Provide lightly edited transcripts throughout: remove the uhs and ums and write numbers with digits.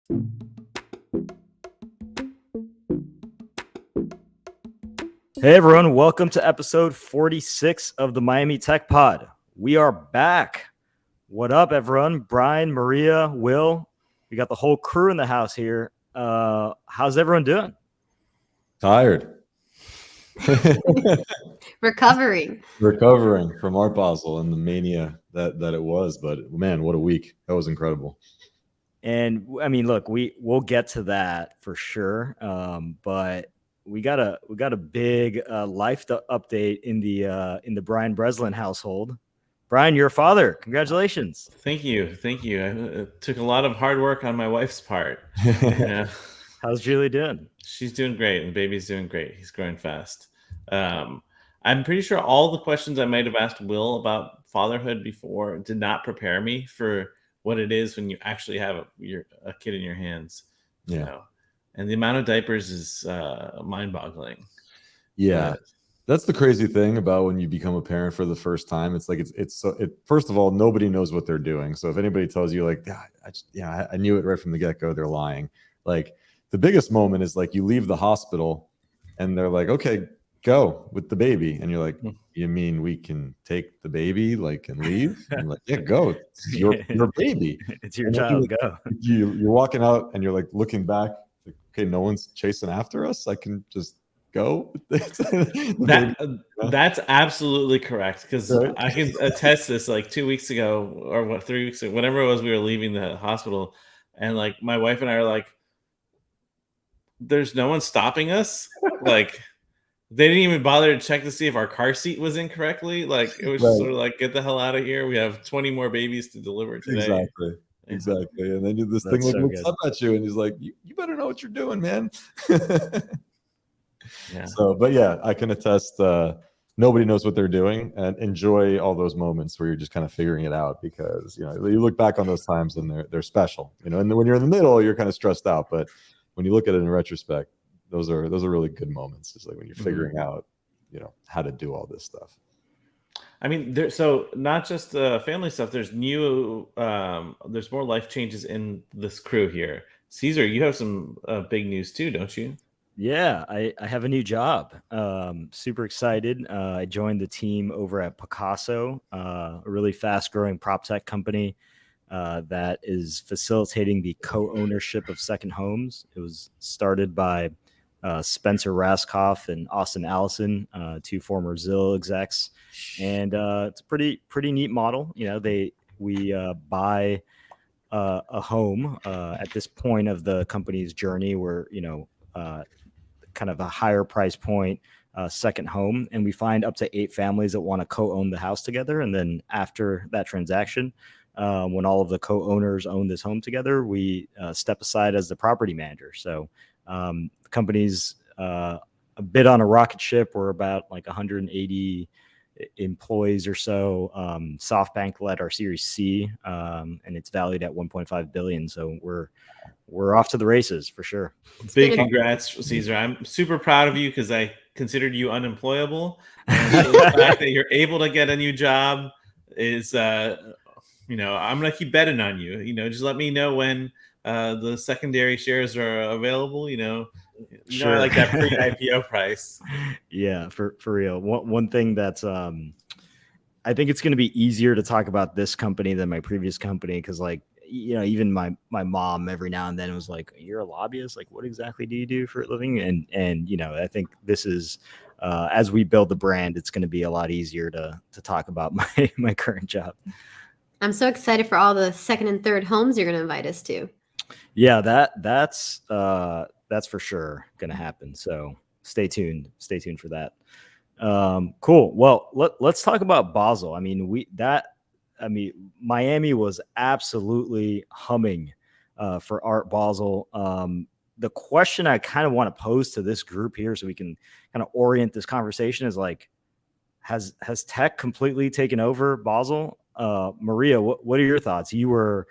Hey everyone, welcome to episode 46 of the Miami Tech Pod. We are back. What up, everyone? Brian, Maria, Will. We got the whole crew in the house here. How's everyone doing? Tired. Recovering From our Basel and the mania that it was. But man, what a week. That was incredible. And I mean, look, we'll get to that for sure. But we got a big life update in the Brian Breslin household. Brian, you're a father. Congratulations. Thank you. It took a lot of hard work on my wife's part. Yeah. How's Julie doing? She's doing great, and the baby's doing great. He's growing fast. I'm pretty sure all the questions I might have asked Will about fatherhood before did not prepare me for what it is when you actually have a kid in your hands. Yeah. You know? And the amount of diapers is mind-boggling. Yeah. That's the crazy thing about when you become a parent for the first time. It's like first of all, nobody knows what they're doing. So if anybody tells you like, I knew it right from the get-go, they're lying. Like the biggest moment is like you leave the hospital and they're like, okay, go with the baby. And you're like, you mean we can take the baby and leave? And like, yeah, go. It's your baby. It's your child. Go. You're walking out and you're like looking back. Like, okay, no one's chasing after us. I can just go. That's absolutely correct, because I can attest this. Like 2 weeks ago, or 3 weeks ago, whenever it was, we were leaving the hospital, and like my wife and I are like, there's no one stopping us. Like they didn't even bother to check to see if our car seat was incorrectly. Like it was just sort of like, get the hell out of here. We have 20 more babies to deliver today. Exactly. And then this thing looks up at you and he's like, you better know what you're doing, man. Yeah. So, but yeah, I can attest. Nobody knows what they're doing, and enjoy all those moments where you're just kind of figuring it out, because you look back on those times and they're special. And when you're in the middle, you're kind of stressed out. But when you look at it in retrospect, those are really good moments. It's like when you're figuring out, how to do all this stuff. I mean, so not just family stuff. There's there's more life changes in this crew here. Cesar, you have some big news too, don't you? Yeah, I have a new job. Super excited. I joined the team over at Picasso, a really fast-growing prop tech company that is facilitating the co-ownership of second homes. It was started by Spencer Raskoff and Austin Allison, two former Zillow execs, and it's a pretty neat model. We buy a home at this point of the company's journey, where kind of a higher price point second home, and we find up to 8 families that want to co-own the house together. And then after that transaction, when all of the co-owners own this home together, we step aside as the property manager. So the company's a bit on a rocket ship. We're about like 180 employees or so. SoftBank led our Series C, and it's valued at $1.5 billion. So we're off to the races for sure. Big congrats, Cesar. I'm super proud of you, because I considered you unemployable. And so the fact that you're able to get a new job is, I'm going to keep betting on you. Just let me know when the secondary shares are available. Sure. I like that pre-IPO price. Yeah, for real. One thing that's I think it's going to be easier to talk about this company than my previous company, because even my mom every now and then was like, you're a lobbyist? Like, what exactly do you do for a living? And I think this is as we build the brand, it's going to be a lot easier to talk about my current job. I'm so excited for all the second and third homes you're going to invite us to. Yeah, that's for sure going to happen. So stay tuned for that. Cool. Well, let's talk about Basel. Miami was absolutely humming for Art Basel. The question I kind of want to pose to this group here, so we can kind of orient this conversation, is like, has tech completely taken over Basel? Maria, what are your thoughts? You were,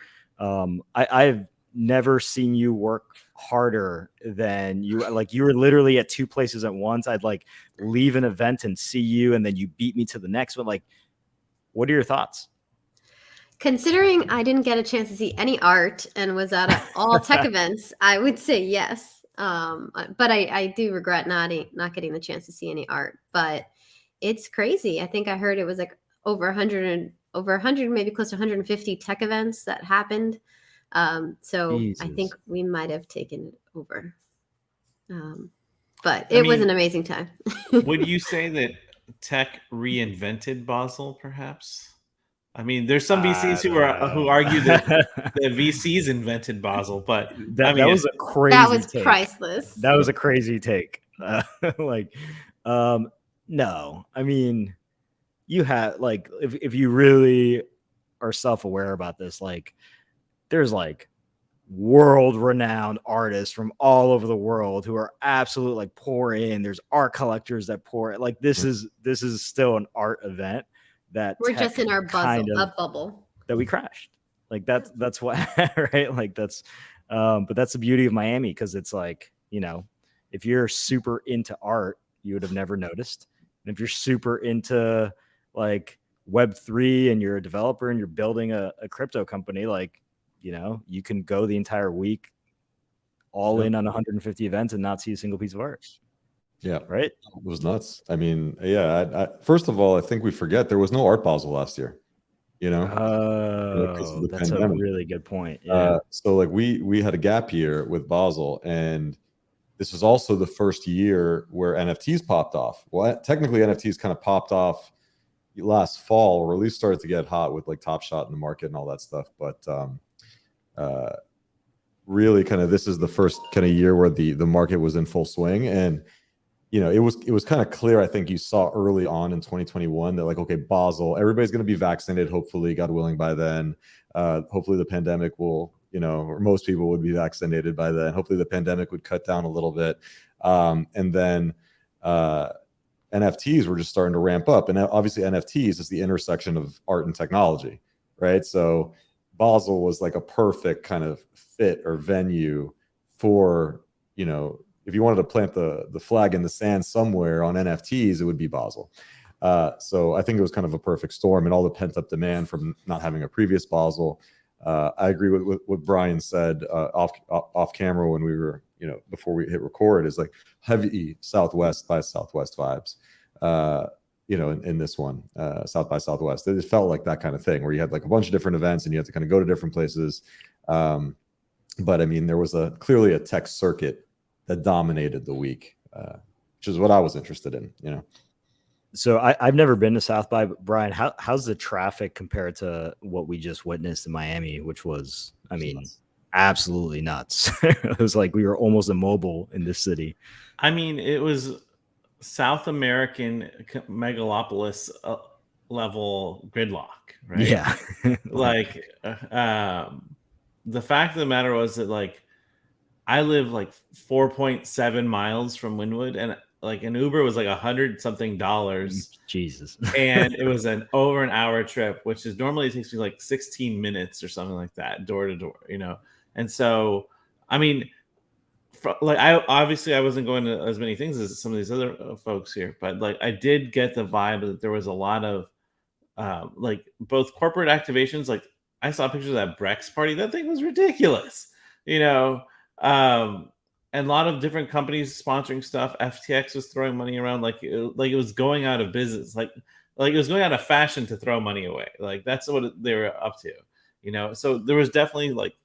I've never seen you work harder than you. Like, you were literally at 2 places at once. I'd like leave an event and see you, and then you beat me to the next one. Like, what are your thoughts? Considering I didn't get a chance to see any art and was at all tech events, I would say yes. But I do regret not getting the chance to see any art. But it's crazy. I think I heard it was like over 100, maybe close to 150 tech events that happened. So I think Jesus. we might have taken it over. But it was an amazing time. Would you say that tech reinvented Basel, perhaps? I mean, there's some VCs who argue that the VCs invented Basel, but that was a crazy that was take. priceless. That was a crazy take. Like, no, I mean, you have like, if you really are self-aware about this, like, there's like world-renowned artists from all over the world who are absolute like pour in. There's art collectors that pour it. Like this is still an art event that we're just in our bubble that we crashed. Like that's why, right? Like that's but that's the beauty of Miami, because it's like, you know, if you're super into art, you would have never noticed. And if you're super into like Web3 and you're a developer and you're building a crypto company, like, you know, you can go the entire week all in on 150 events and not see a single piece of art. Yeah. Right. It was nuts. I mean, yeah. First of all, I think we forget there was no Art Basel last year, you know? Oh, that's pandemic. a really good point. Yeah. So like we had a gap year with Basel, and this was also the first year where NFTs popped off. Well, technically NFTs kind of popped off last fall, or at least started to get hot with like Top Shot in the market and all that stuff. But really kind of this is the first kind of year where the market was in full swing. And you know, it was kind of clear, I think you saw early on in 2021 that like, okay, Basel, everybody's going to be vaccinated, hopefully, God willing, by then. Hopefully the pandemic will, you know, or most people would be vaccinated by then. Hopefully the pandemic would cut down a little bit. And then NFTs were just starting to ramp up. And obviously NFTs is the intersection of art and technology, right? So Basel was like a perfect kind of fit or venue for, you know, if you wanted to plant the flag in the sand somewhere on NFTs, it would be Basel. So I think it was kind of a perfect storm, and all the pent up demand from not having a previous Basel. I agree with what Brian said off camera when we were, you know, before we hit record, is like heavy Southwest by Southwest vibes. You know, in this one, South by Southwest, it felt like that kind of thing where you had like a bunch of different events and you had to kind of go to different places. But I mean, there was clearly a tech circuit that dominated the week, which is what I was interested in, you know. So I've never been to South by, but Brian, how's the traffic compared to what we just witnessed in Miami, which was, I mean, absolutely nuts. It was like we were almost immobile in this city. I mean, it was South American megalopolis level gridlock, right? Yeah. Like the fact of the matter was that like I live like 4.7 miles from Wynwood, and like an Uber was like $100 something. Jesus. And it was over an hour trip, which is normally it takes me like 16 minutes or something like that, door to door, you know? And so, I mean, like I wasn't going to as many things as some of these other folks here, but like I did get the vibe that there was a lot of like both corporate activations. Like I saw pictures of that Brex party. That thing was ridiculous, you know? And a lot of different companies sponsoring stuff. FTX was throwing money around like it was going out of business, like it was going out of fashion to throw money away. Like that's what they were up to, you know. So there was definitely like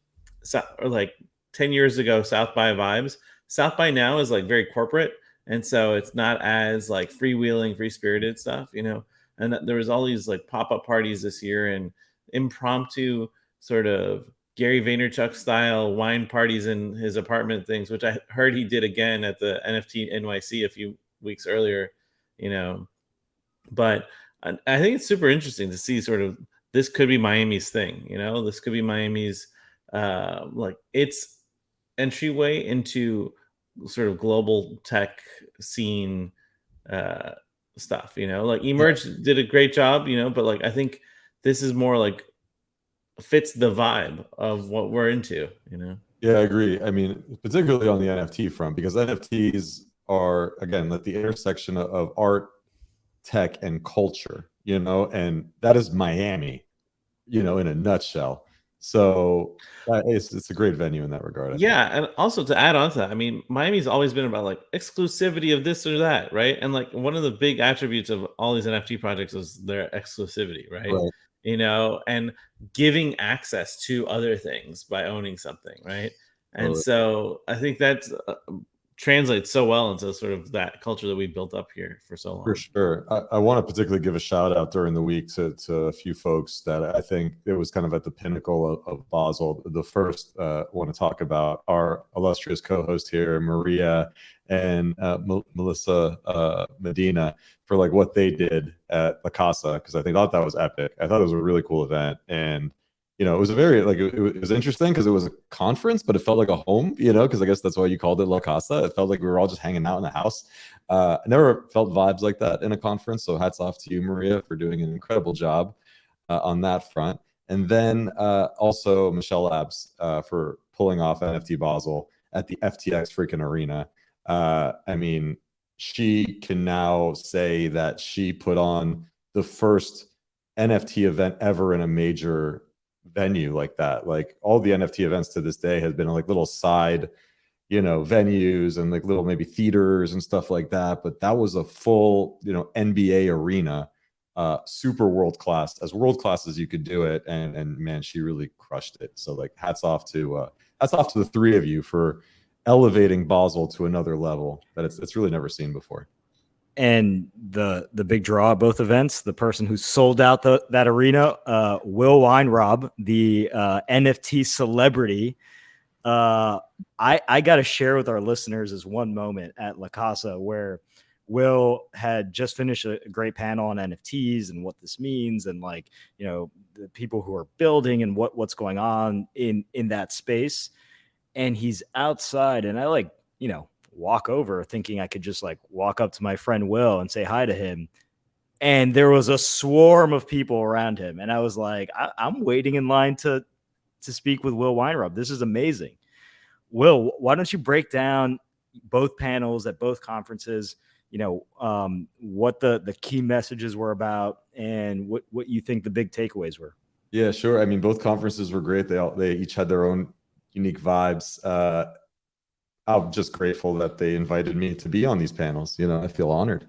10 years ago South by vibes. South by now is like very corporate, and so it's not as like freewheeling, free spirited stuff, you know. And there was all these like pop up parties this year and impromptu sort of Gary Vaynerchuk style wine parties in his apartment things, which I heard he did again at the NFT NYC a few weeks earlier, you know. But I think it's super interesting to see sort of this could be Miami's thing, you know. This could be Miami's like its entryway into sort of global tech scene stuff, you know. Like Emerge did a great job, you know, but like I think this is more like fits the vibe of what we're into, you know. Yeah, I agree. I mean, particularly on the NFT front, because NFTs are, again, at the intersection of art, tech, and culture, you know, and that is Miami. in a nutshell. So it's a great venue in that regard. I think. Yeah, and also to add on to that, I mean, Miami's always been about like exclusivity of this or that, right? And like one of the big attributes of all these NFT projects is their exclusivity, right? Right. And giving access to other things by owning something, right? And Totally. so I think that translates so well into sort of that culture that we built up here for so long. For sure. I want to particularly give a shout out during the week to a few folks that I think it was kind of at the pinnacle of Basel. The first want to talk about our illustrious co-host here, Maria and Melissa Medina, for like what they did at La Casa, because I thought that was epic. I thought it was a really cool event. And it was a very it was interesting because it was a conference, but it felt like a home, because I guess that's why you called it La Casa. It felt like we were all just hanging out in the house. I never felt vibes like that in a conference. So hats off to you, Maria, for doing an incredible job on that front. And then also Michelle Labs for pulling off NFT Basel at the FTX freaking arena. I mean, she can now say that she put on the first NFT event ever in a major venue like that. Like all the NFT events to this day has been like little side venues and like little maybe theaters and stuff like that, but that was a full NBA arena, super world class as you could do it. And man, she really crushed it. So like hats off to the three of you for elevating Basel to another level that it's really never seen before. And the big draw of both events, the person who sold out that arena, Will Weinrob, the NFT celebrity. I got to share with our listeners is one moment at La Casa where Will had just finished a great panel on NFTs and what this means, and like the people who are building and what's going on in that space. And he's outside, and I walk over thinking I could just like walk up to my friend Will and say hi to him. And there was a swarm of people around him. And I was like, I'm waiting in line to speak with Will Weinrob. This is amazing. Will, why don't you break down both panels at both conferences, what the key messages were about and what you think the big takeaways were? Yeah, sure. I mean, both conferences were great. They each had their own unique vibes. I'm just grateful that they invited me to be on these panels. I feel honored.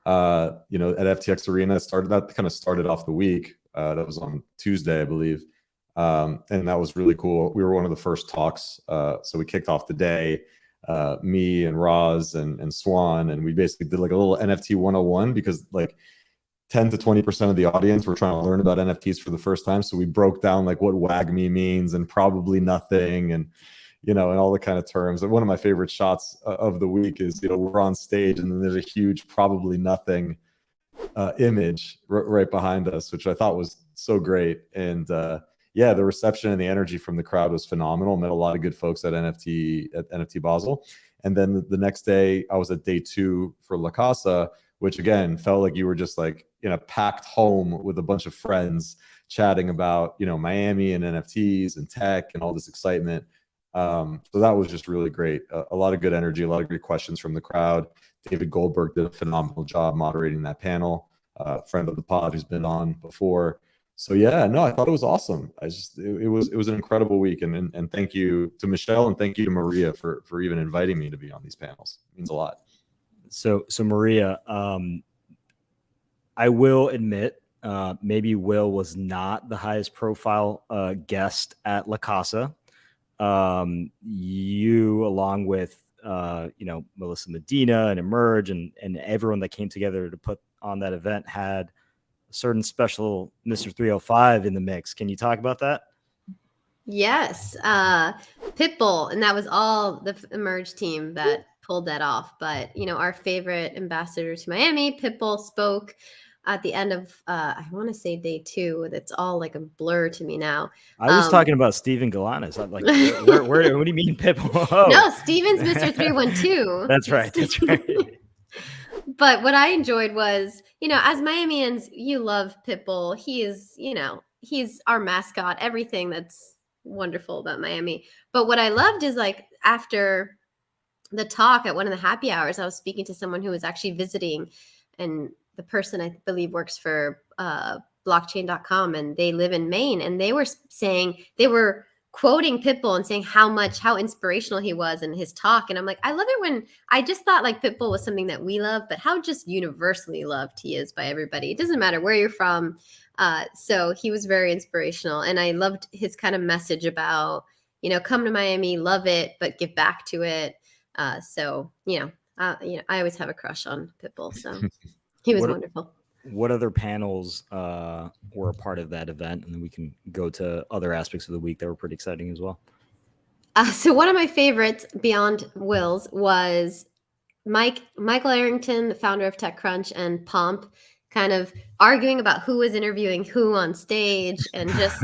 At FTX Arena, that kind of started off the week. That was on Tuesday, I believe. And that was really cool. We were one of the first talks. So we kicked off the day, me and Roz and Swan, and we basically did like a little NFT 101 because like 10 to 20% of the audience were trying to learn about NFTs for the first time. So we broke down like what WAGMI means and probably nothing and and all the kind of terms. And one of my favorite shots of the week is, we're on stage and then there's a huge probably nothing image right behind us, which I thought was so great. And yeah, the reception and the energy from the crowd was phenomenal. Met a lot of good folks at NFT Basel. And then the next day I was at day 2 for La Casa, which again felt like you were just like in a packed home with a bunch of friends chatting about, Miami and NFTs and tech and all this excitement. So that was just really great. A lot of good energy, a lot of good questions from the crowd. David Goldberg did a phenomenal job moderating that panel. Friend of the pod who's been on before. So yeah, no, I thought it was awesome. It was an incredible week, and thank you to Michelle and thank you to Maria for even inviting me to be on these panels. It means a lot. So Maria, I will admit, maybe Will was not the highest profile guest at La Casa. You, along with Melissa Medina and Emerge and everyone that came together to put on that event, had a certain special Mr. 305 in the mix. Can you talk about that? Yes, Pitbull, and that was all the Emerge team that pulled that off. But our favorite ambassador to Miami, Pitbull, spoke at the end of I want to say day 2. That's all like a blur to me now. I was talking about Steven Galanis. I'm like, where what do you mean Pitbull? Oh. No, Steven's Mr. 312. That's right. That's right. But what I enjoyed was, as Miamians, you love Pitbull. He is, he's our mascot, everything that's wonderful about Miami. But what I loved is like after the talk at one of the happy hours, I was speaking to someone who was actually visiting, and the person I believe works for blockchain.com, and they live in Maine, and they were quoting Pitbull and saying how inspirational he was in his talk. And I'm like, I love it when I just thought like Pitbull was something that we love, but how just universally loved he is by everybody. It doesn't matter where you're from. So he was very inspirational, and I loved his kind of message about, come to Miami, love it, but give back to it. So I always have a crush on Pitbull. So he was wonderful. What other panels were a part of that event? And then we can go to other aspects of the week that were pretty exciting as well. So one of my favorites beyond Will's was Michael Arrington, the founder of TechCrunch, and Pomp kind of arguing about who was interviewing who on stage, and just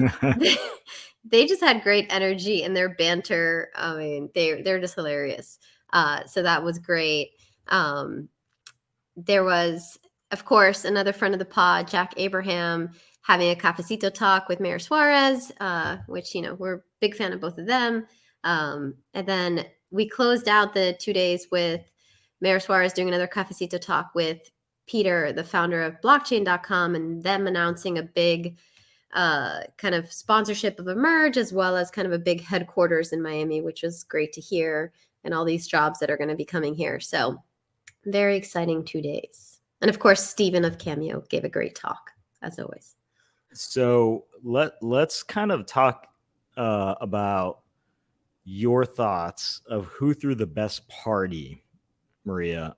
they just had great energy in their banter. I mean, they're just hilarious. So that was great. There was, of course, another friend of the pod, Jack Abraham, having a cafecito talk with Mayor Suarez, which, we're a big fan of both of them. And then we closed out the 2 days with Mayor Suarez doing another cafecito talk with Peter, the founder of blockchain.com, and them announcing a big kind of sponsorship of Emerge, as well as kind of a big headquarters in Miami, which was great to hear, and all these jobs that are going to be coming here. So very exciting 2 days. And of course, Steven of Cameo gave a great talk, as always. So let's kind of talk about your thoughts of who threw the best party, Maria,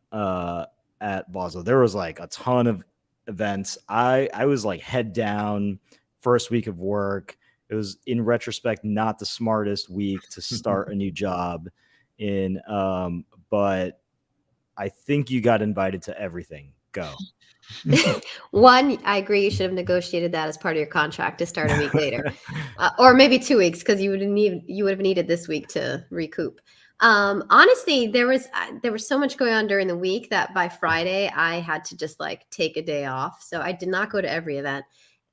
at Basel. There was like a ton of events. I was like head down first week of work. It was, in retrospect, not the smartest week to start a new job in, but I think you got invited to everything. Go. One, I agree. You should have negotiated that as part of your contract to start a week later, or maybe 2 weeks, because you would have needed this week to recoup. Honestly, there was so much going on during the week that by Friday I had to just like take a day off. So I did not go to every event.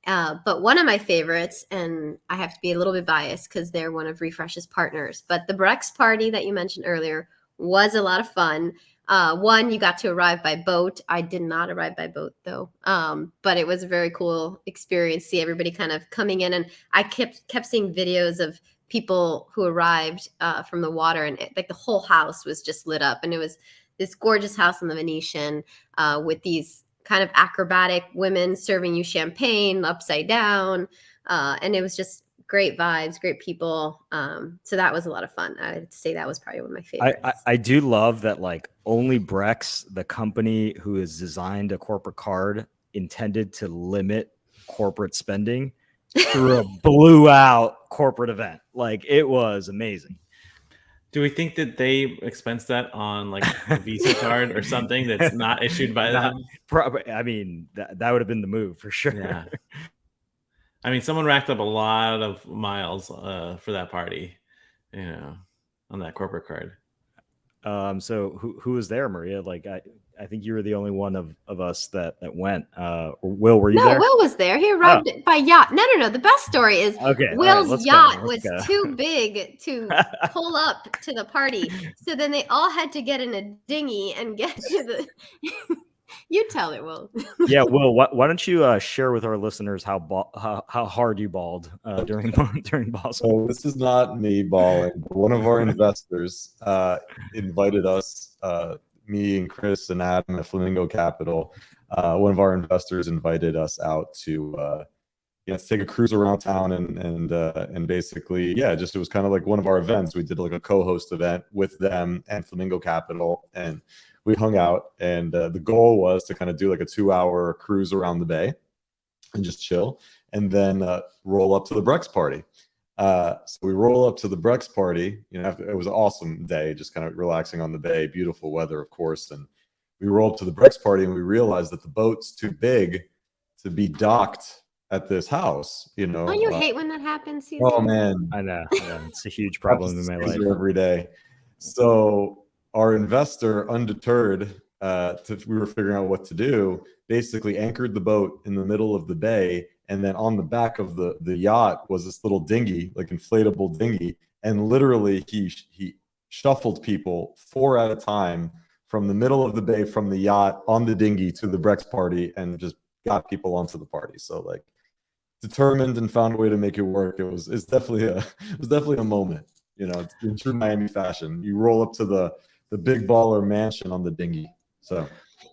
But one of my favorites, and I have to be a little bit biased because they're one of Refresh's partners, but the Brex party that you mentioned earlier was a lot of fun. One, you got to arrive by boat. I did not arrive by boat though. But it was a very cool experience. See everybody kind of coming in, and I kept seeing videos of people who arrived from the water, and like the whole house was just lit up, and it was this gorgeous house in the Venetian with these kind of acrobatic women serving you champagne upside down, and it was just great vibes, great people. So that was a lot of fun. I would say that was probably one of my favorites. I do love that, like, only Brex, the company who has designed a corporate card intended to limit corporate spending, through a blew out corporate event. Like, it was amazing. Do we think that they expense that on like a Visa card or something that's not issued by them? I mean, that would have been the move for sure. Yeah. I mean, someone racked up a lot of miles for that party, on that corporate card. So who was there, Maria? Like, I think you were the only one of us that went. Will, were you there? No, Will was there. He arrived by yacht. No. The best story is Will's yacht was too big to pull up to the party. So then they all had to get in a dinghy and get to the... You tell it, Will. Yeah, Will, why don't you share with our listeners how hard you balled during Basel? So this is not me balling. One of our investors invited us, me and Chris and Adam at Flamingo Capital. One of our investors invited us out to take a cruise around town and basically, it was kind of like one of our events. We did like a co-host event with them and Flamingo Capital, and we hung out, and the goal was to kind of do like a 2-hour cruise around the bay and just chill, and then roll up to the Brex party. So we roll up to the Brex party. It was an awesome day, just kind of relaxing on the bay, beautiful weather, of course. And we roll up to the Brex party, and we realized that the boat's too big to be docked at this house. Don't you hate when that happens, Cesar? Oh man, I know. It's a huge problem in my life every day. So our investor, undeterred, we were figuring out what to do, basically anchored the boat in the middle of the bay, and then on the back of the yacht was this little dinghy, like inflatable dinghy, and literally he shuffled people 4 at a time from the middle of the bay, from the yacht on the dinghy to the Brex party, and just got people onto the party. So like, determined and found a way to make it work. It's definitely a moment. You know, it's in true Miami fashion. You roll up to the big baller mansion on the dinghy. So,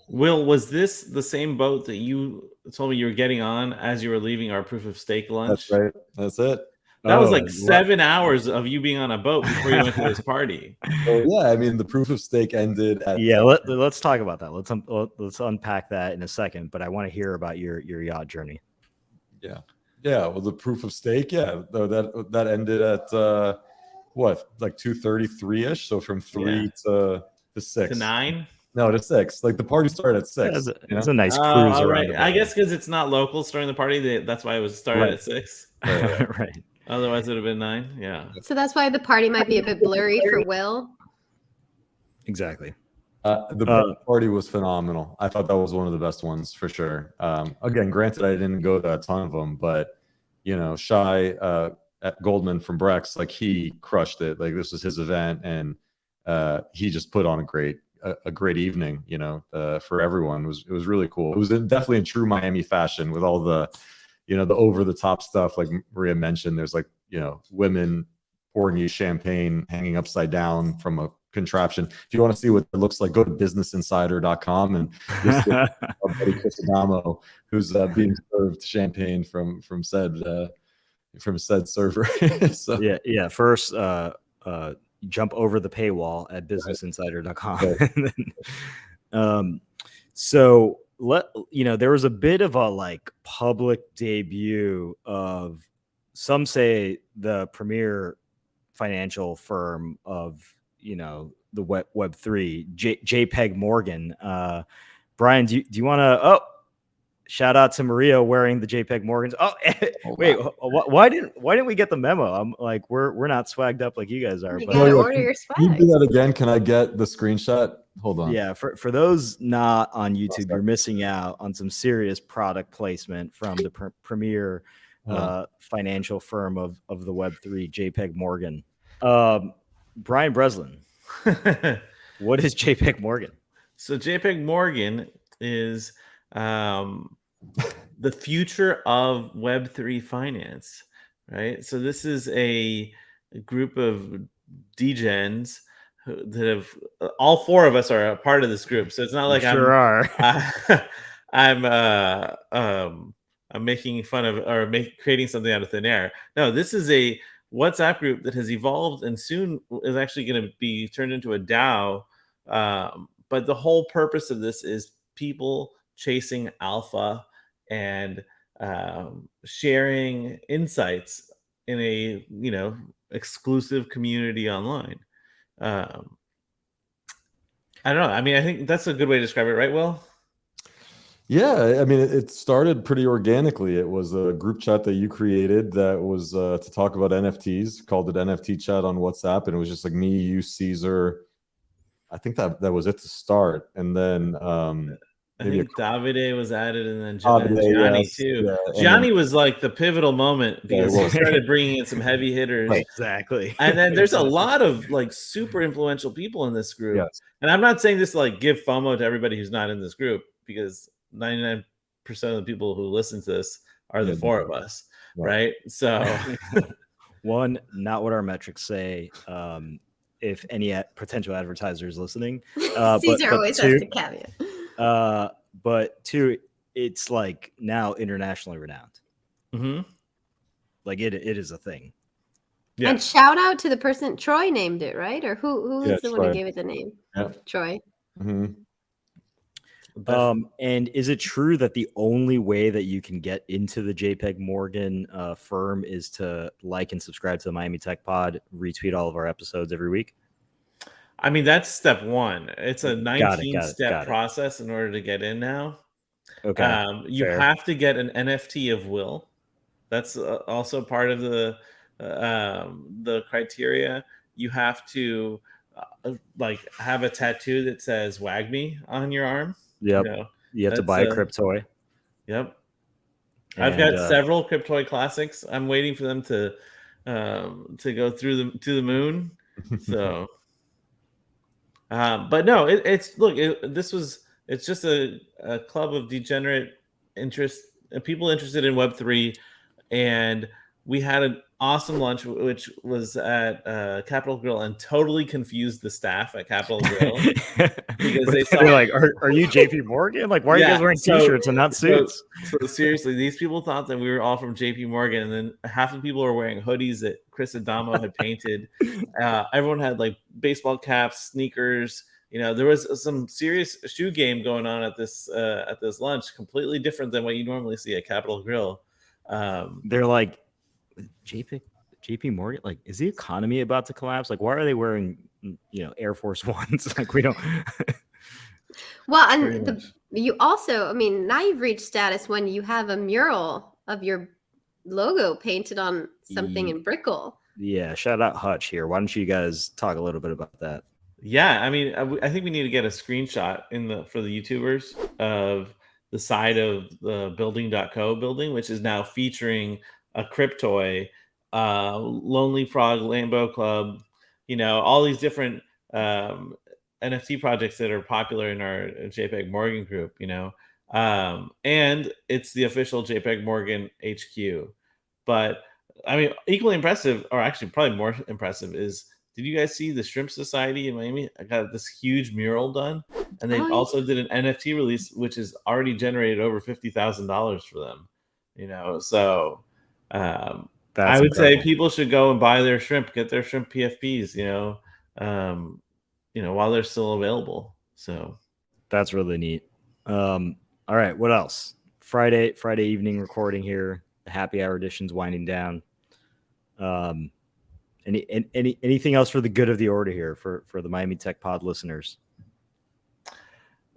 Will, was this the same boat that you told me you were getting on as you were leaving our proof of stake lunch? that's right. That's it. That was like 7 hours of you being on a boat before you went to this party. So, yeah, I mean, the proof of stake ended at. Yeah, let's talk about that. Let's unpack that in a second. But I want to hear about your yacht journey. Yeah. Well, the proof of stake, that ended at what, like 2:33 ish. So from 3 to 6 to 9. No, to 6. Like the party started at 6. It's a nice cruise around. I guess because it's not locals during the party, that's why it was started at 6. Right. Otherwise, it would have been 9. Yeah. So that's why the party might be a bit blurry for Will. Exactly. The party was phenomenal. I thought that was one of the best ones for sure. Again, granted, I didn't go to a ton of them, but you know, Shai at Goldman from Brex, like he crushed it. Like this was his event, and he just put on a great evening. You know, for everyone. It was really cool. It was definitely in true Miami fashion with all the, you know, the over the top stuff. Like Maria mentioned, there's like, you know, women pouring you champagne hanging upside down from a contraption. If you want to see what it looks like, go to businessinsider.com and this is our buddy Chris Adamo, who's being served champagne from said server. So, yeah. First, jump over the paywall at businessinsider.com. So there was a bit of a like public debut of, some say, the premier financial firm of, you know, the Web3, JPEG Morgan. Brian, do you want to? Shout out to Maria wearing the JPEG Morgans. Wait, wow. Why didn't we get the memo? I'm like, we're not swagged up like you guys are. You gotta order your swag. Can you do that again? Can I get the screenshot? Hold on. Yeah, for those not on YouTube, you're missing out on some serious product placement from the premier financial firm of the Web3, JPEG Morgan. Brian Breslin, what is JPEG Morgan? So JPEG Morgan is the future of Web3 finance, right? So this is a group of degens that have, all 4 of us are a part of this group. So it's not like I'm making fun of or creating something out of thin air. No, this is a WhatsApp group that has evolved and soon is actually going to be turned into a DAO. But the whole purpose of this is people chasing alpha and sharing insights in a, you know, exclusive community online. I don't know. I mean, I think that's a good way to describe it, right, Will? Yeah, I mean, it started pretty organically. It was a group chat that you created that was to talk about NFTs, called it NFT Chat on WhatsApp, and it was just like me, you, Cesar. I think that was it to start, and then I think Davide was added, and then Gianni too. Yeah, Gianni was like the pivotal moment because he started bringing in some heavy hitters. Right, exactly. And then there's a lot of like super influential people in this group. Yes. And I'm not saying this to like give FOMO to everybody who's not in this group, because 99% of the people who listen to this are the 4 of us, right? So one, not what our metrics say. If any potential advertisers listening, Cesar always has to caveat. But 2, it's like now internationally renowned. Mm-hmm. Like it is a thing. Yeah. And shout out to the person, Troy named it, right? Or who is the one who gave it the name? Yeah. Troy. Mm-hmm. And is it true that the only way that you can get into the JPEG Morgan firm is to like and subscribe to the Miami Tech Pod, retweet all of our episodes every week? I mean, that's step 1. It's a 19-step process in order to get in now. Okay. You have to get an NFT of Will. That's also part of the criteria. You have to like have a tattoo that says "Wag Me" on your arm. Yep. You have to buy a Cryptoy. Yep. And I've got several Cryptoy classics. I'm waiting for them to go to the moon. So, but no, it's just a club of degenerate people interested in Web3 and we had an awesome lunch, which was at Capitol Grill, and totally confused the staff at Capitol Grill because they saw they're like, "Are you JP Morgan? Like, why are you guys wearing t-shirts and not suits?" So seriously, these people thought that we were all from JP Morgan, and then half the people were wearing hoodies that Chris Adamo had painted. Everyone had like baseball caps, sneakers. There was some serious shoe game going on at this lunch, completely different than what you normally see at Capitol Grill. They're like, JP Morgan, like, is the economy about to collapse? Like, why are they wearing Air Force Ones? Like, we don't. Well, and you also, I mean, now you've reached status when you have a mural of your logo painted on something in Brickell. Yeah, shout out Hutch here. Why don't you guys talk a little bit about that? Yeah, I mean, I think we need to get a screenshot for the YouTubers of the side of the building.co building, which is now featuring a Cryptoy, Lonely Frog, Lambo Club, all these different NFT projects that are popular in our JPEG Morgan group, and it's the official JPEG Morgan HQ. But I mean, equally impressive, or actually probably more impressive, is did you guys see the Shrimp Society in Miami? I got this huge mural done, and they also did an NFT release, which has already generated over $50,000 for them. So I would say people should go and buy their shrimp, get their shrimp PFPs, while they're still available. So that's really neat. All right, what else? Friday evening recording here. The happy hour edition's winding down. Anything else for the good of the order here for the Miami Tech Pod listeners?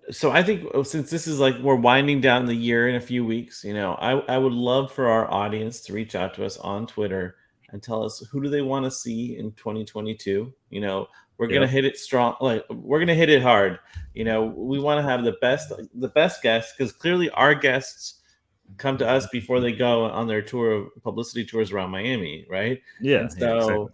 So I think since this is like we're winding down the year in a few weeks, I would love for our audience to reach out to us on Twitter and tell us who do they want to see in 2022. We're gonna hit it strong, like we're gonna hit it hard. We want to have the best guests, because clearly our guests come to us before they go on their publicity tours around Miami, right? Yeah. And so,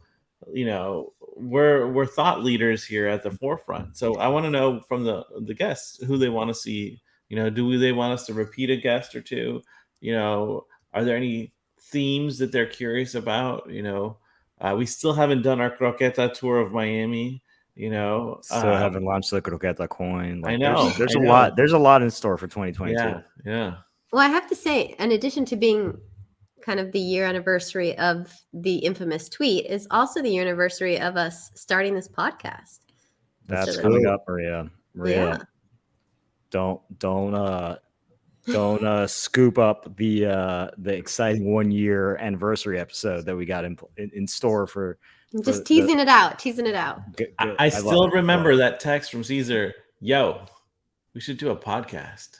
exactly. We're thought leaders here at the forefront. So I want to know from the guests who they want to see. Do they want us to repeat a guest or two? Are there any themes that they're curious about? We still haven't done our croqueta tour of Miami. Still haven't launched the croqueta coin. Like, I know there's a lot. There's a lot in store for 2022. Yeah. Well, I have to say, in addition to being kind of the year anniversary of the infamous tweet, is also the year anniversary of us starting this podcast. That's coming up, Maria. Yeah. Don't scoop up the exciting 1 year anniversary episode that we got in store for. Just teasing it out. Good. I still remember that text from Cesar. Yo, we should do a podcast.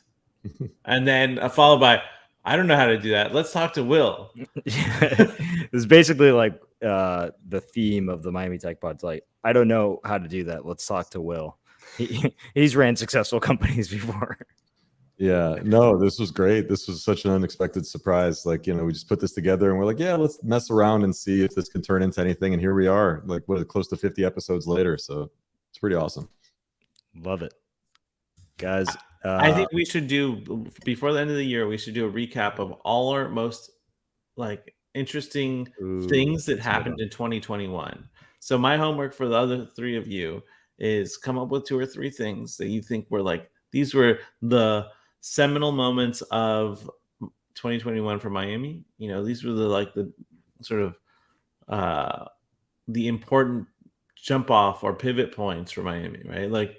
And then followed by, I don't know how to do that. Let's talk to Will. It's basically like the theme of the Miami Tech Pod's like, I don't know how to do that. Let's talk to Will. He's ran successful companies before. Yeah, no, this was great. This was such an unexpected surprise. Like, we just put this together and we're like, yeah, let's mess around and see if this can turn into anything. And here we are, like, close to 50 episodes later. So it's pretty awesome. Love it. Guys, I think we should do, before the end of the year, we should do a recap of all our most interesting things that happened in 2021. So my homework for the other three of you is come up with 2 or 3 things that you think were these were the seminal moments of 2021 for Miami. These were the sort of the important jump off or pivot points for Miami, right?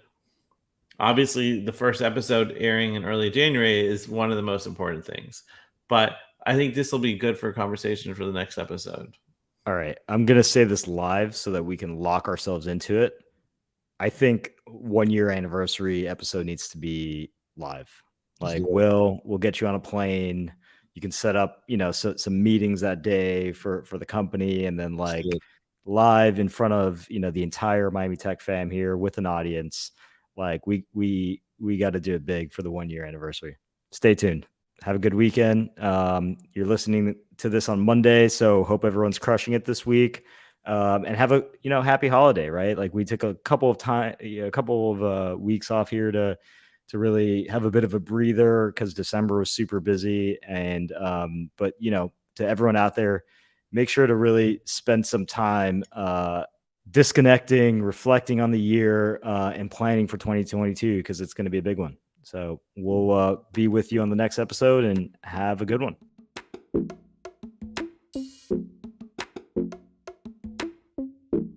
Obviously, the first episode airing in early January is one of the most important things. But I think this will be good for conversation for the next episode. All right. I'm going to say this live so that we can lock ourselves into it. I think 1 year anniversary episode needs to be live. We'll get you on a plane. You can set up, some meetings that day for the company, and then live in front of, the entire Miami Tech fam here with an audience. We got to do it big for the 1 year anniversary. Stay tuned. Have a good weekend. You're listening to this on Monday, so hope everyone's crushing it this week. And have a happy holiday, right? We took a couple of weeks off here to really have a bit of a breather because December was super busy, and but to everyone out there, make sure to really spend some time disconnecting, reflecting on the year, and planning for 2022, because it's going to be a big one. So we'll be with you on the next episode, and have a good one.